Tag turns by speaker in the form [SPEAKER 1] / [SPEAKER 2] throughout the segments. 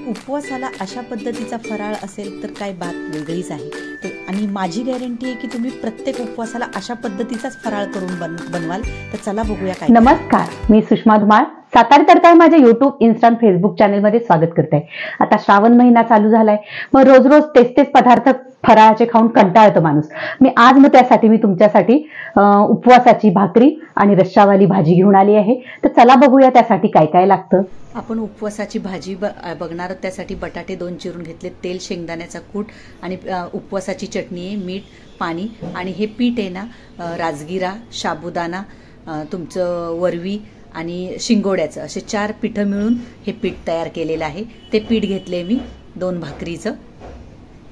[SPEAKER 1] उपवासाला अशा पद्धतीचा फराळ असेल तर काय बात वेगळीच आहे। आणि माझी गॅरंटी आहे की तुम्ही प्रत्येक उपवासाला अशा पद्धतीचाच फराळ करून बनवाल। तर चला बघूया काय।
[SPEAKER 2] नमस्कार, मी सुषमा धुमाळ सातारा तडका माझ्या YouTube, Insta आणि Facebook चॅनलमध्ये स्वागत करते। आता श्रावण महिना चालू झालाय, मग रोज रोज तेच पदार्थ फराळाचे खाऊन कंटाळतो माणूस। आज त्यासाठी मी तुमच्यासाठी उपवासाची भाकरी आणि रश्शावाली भाजी घेऊन आली आहे। तर चला बघूया त्यासाठी काय काय लागतं।
[SPEAKER 1] आपण उपवासाची भाजी बघणार, त्यासाठी बटाटे 2 चिरून घेतले, तेल, शेंगदाण्याचा कूट आणि उपवासाची चटणी आहे, मीठ, पाणी आणि हे पीठ आहे ना, राजगिरा, साबुदाणा, तुमचं वरवी आणि शिंगोड्याचं, असे 4 पीठं मिळून हे पीठ तयार केलेलं आहे। ते पीठ घेतले मी 2 भाकरीचं।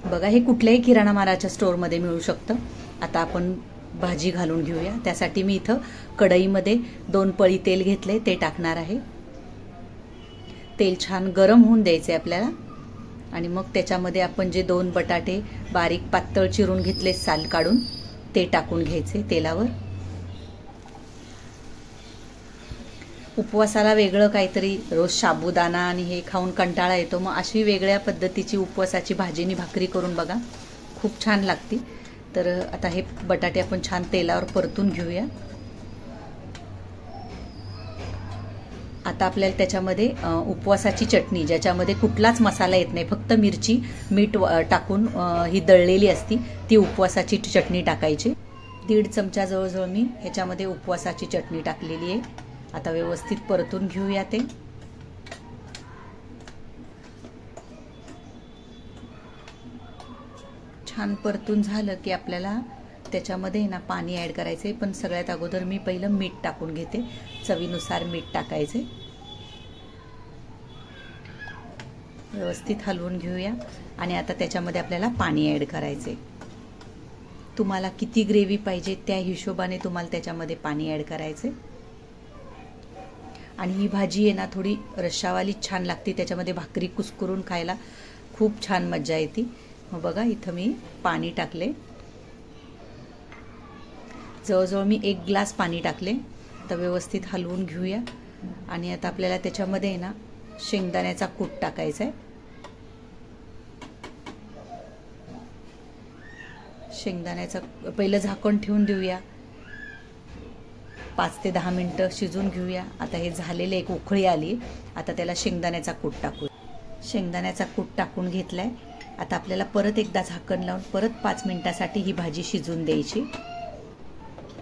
[SPEAKER 1] बघा, हे कुठल्याही किराणा मालाच्या स्टोअरमध्ये मिळू शकतं। आता आपण भाजी घालून घेऊया। त्यासाठी मी इथं कढईमध्ये 2 पळी तेल घेतले, ते टाकणार आहे। तेल छान गरम होऊन द्यायचे आपल्याला आणि मग त्याच्यामध्ये आपण जे 2 बटाटे बारीक पातळ चिरून घेतले साल काढून, ते टाकून घ्यायचे तेलावर। उपवासाला वेगळं काहीतरी, रोज साबुदाणा आणि हे खाऊन कंटाळा येतो, मग अशी वेगळ्या पद्धतीची उपवासाची भाजीनी भाकरी करून बघा, खूप छान लागते। तर आता हे बटाटे आपण छान तेलावर परतून घेऊया। आता आपल्याला त्याच्यामध्ये उपवासाची चटणी, ज्याच्यामध्ये कुठलाच मसाला येत नाही, फक्त मिरची, मीठ टाकून ही दळलेली असती, ती उपवासाची चटणी टाकायची। 1.5 चमचा जवळजवळ मी ह्याच्यामध्ये उपवासाची चटणी टाकलेली आहे। आता व्यवस्थित परतून घेऊया ते। छान परतून झालं की आपल्याला त्याच्यामध्ये ना पाणी ॲड करायचे, पण सगळ्यात अगोदर मी पहिलं मीठ टाकून घेते, चवीनुसार मीठ टाकायचे। व्यवस्थित हलवून घेऊया आणि आता त्याच्यामध्ये आपल्याला पाणी ॲड करायचे। तुम्हाला किती ग्रेव्ही पाहिजे त्या हिशोबाने तुम्हाला त्याच्यामध्ये पाणी ॲड करायचे। आणि ही भाजी आहे ना, थोडी रश्शावाली छान लागते, त्याच्यामध्ये भाकरी कुस्करून खायला खूप छान मजा येते। मग बघा, इथं मी पाणी टाकले, जवळजवळ मी 1 ग्लास पाणी टाकले। तर व्यवस्थित हलवून घेऊया आणि आता आपल्याला त्याच्यामध्ये आहे ना शेंगदाण्याचा कूट टाकायचा आहे। शेंगदाण्याचा पहिलं झाकण ठेवून देऊया, 5 ते 10 मिनिटं शिजून घेऊया। आता हे झालेले, एक उकळी आली, आता त्याला शेंगदाण्याचा कूट टाकू। शेंगदाण्याचा कूट टाकून घेतलाय। आता आपल्याला परत एकदा झाकण लावून परत 5 मिनिटासाठी ही भाजी शिजून द्यायची।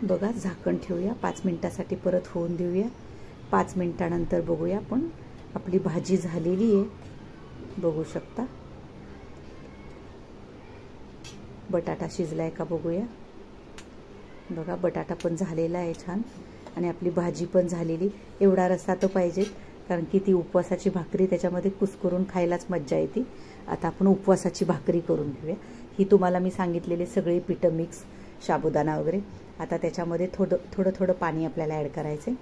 [SPEAKER 1] बघा, झाकण ठेवूया, 5 मिनिटासाठी परत होऊन देऊया। 5 मिनिटानंतर बघूया आपण, आपली भाजी झालेली आहे, बघू शकता। बटाटा शिजलाय का बघूया। बघा, बटाटा पण झालेला आहे छान आणि आपली भाजी पण झालेली। एवढा रस्सा तर पाहिजे, कारण की ती उपवासाची भाकरी, त्याच्यामध्ये कुस्करून खायलाच मज्जा येते। आता आपण उपवासाची भाकरी करून घेऊया। ही तुम्हाला मी सांगितलेले सगळे पीठं मिक्स, साबुदाणा वगैरे। आता त्याच्यामध्ये थोडं पाणी आपल्याला ॲड करायचे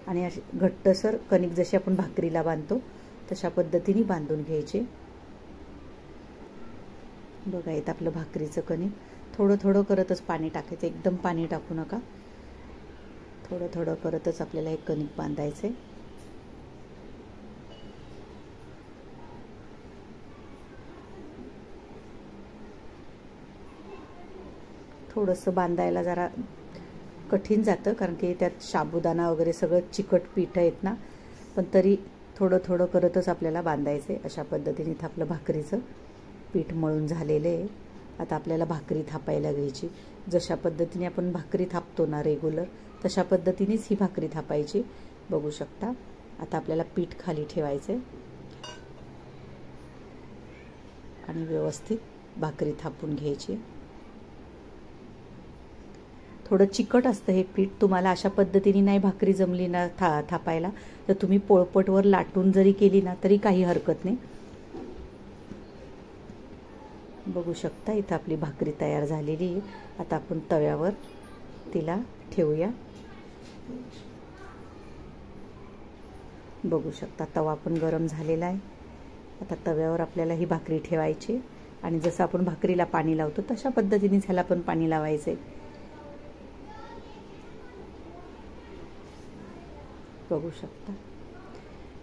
[SPEAKER 1] आणि अशी घट्टसर कणिक, जशी आपण भाकरीला बांधतो तशा पद्धतीने बांधून घ्यायचे। बघा, येत आपलं भाकरीचं कणिक, थोडं करतच पाणी टाकायचं, एकदम पाणी टाकू नका, थोडं करतच आपल्याला एक कणिक बांधायचे। थोडंसं बांधायला जरा कठीण जातं, कारण की त्यात साबुदाणा वगैरे सगळं चिकट पीठ आहेत ना, पण तरी थोडं करतच आपल्याला बांधायचे। अशा पद्धतीने इथं आपलं भाकरीचं पीठ मळून झालेलं आहे। आता आपल्याला भाकरी थापायला घ्यायची, जशा पद्धतीने आपण भाकरी थापतो ना रेग्युलर, तशा पद्धतीनेच ही भाकरी थापायची, बघू शकता। आता आपल्याला पीठ खाली ठेवायचे आणि व्यवस्थित भाकरी थापून घ्यायची। थोडं चिकट असतं हे पीठ, तुम्हाला अशा पद्धतीने नाही भाकरी जमली ना थापायला, तर तुम्ही पोळपटवर लाटून जरी केली ना तरी काही हरकत नाही। बघू शकता, इथं आपली भाकरी तयार झालेली आहे। आता आपण तव्यावर तिला ठेवूया। बघू शकता, तवा पण गरम झालेला आहे। आता तव्यावर आपल्याला ही भाकरी ठेवायची आणि जसं आपण भाकरीला पाणी लावतो तशा पद्धतीने ह्याला पण पाणी लावायचे। बघू शकता,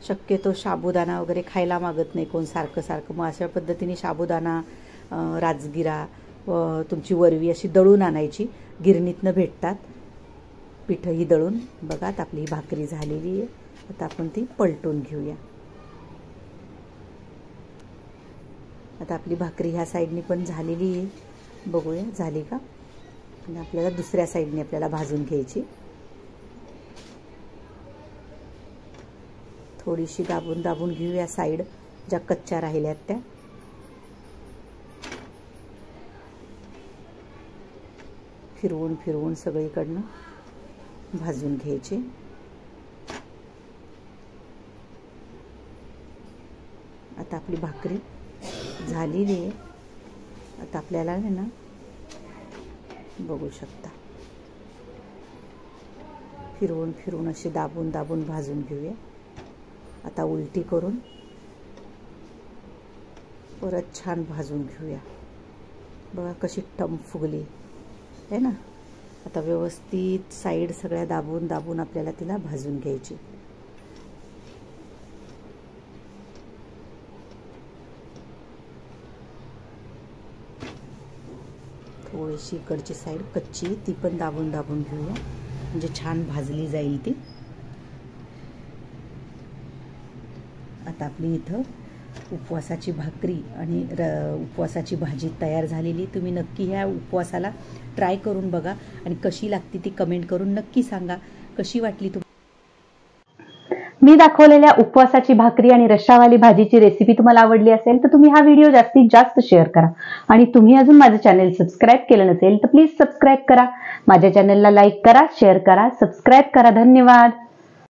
[SPEAKER 1] शक्यतो साबुदाणा वगैरे खायला मागत नाही कोण सारखं सारखं, मग अशा पद्धतीने साबुदाणा, राजगिरा व तुमची वरवी अशी दळून आणायची, गिरणीतनं भेटतात पिठं ही दळून. बघा आता आपली भाकरी झालेली आहे. आता आपण ती पलटून घेऊया. आता आपली भाकरी ह्या साईडनी पण झालेली आहे, बघूया झाली का. आणि आपल्याला दुसऱ्या साईडने आपल्याला भाजून घ्यायची. थोडीशी दाबून दाबून घेऊया साईड ज्या कच्च्या राहिल्यात त्या. फिरवून फिरवून सगळीकडनं भाजून घ्यायचे. आता आपली भाकरी झालेली आहे. आता आपल्याला ना बघू शकता फिरवून फिरवून अशी दाबून दाबून भाजून घेऊया. आता उलटी करून परत छान भाजून घेऊया. बघा कशी टम फुगली आहे ना. आता व्यवस्थित साईड सगळ्या दाबून दाबून आपल्याला तिला भाजून घ्यायची. थोडीशी इकडची साईड कच्ची ती पण दाबून दाबून घेऊया, म्हणजे छान भाजली जाईल ती. आता आपली इथं उपवासाची भाकरी आणि उपवासाची भाजी तयार झालेली. तुम्ही नक्की ह्या उपवासाला ट्राय करून बघा आणि कशी लागती ती कमेंट करून नक्की सांगा. कशी वाटली
[SPEAKER 2] मी दाखवलेल्या उपवासाची भाकरी आणि रश्शावाली भाजीची रेसिपी तुम्हाला आवडली असेल तर तुम्ही हा व्हिडिओ जास्तीत जास्त शेअर करा. आणि तुम्ही अजून माझं चॅनल सबस्क्राईब केलं नसेल तर प्लीज सबस्क्राईब करा. माझ्या चॅनलला लाईक करा, शेअर करा, सबस्क्राईब करा. धन्यवाद.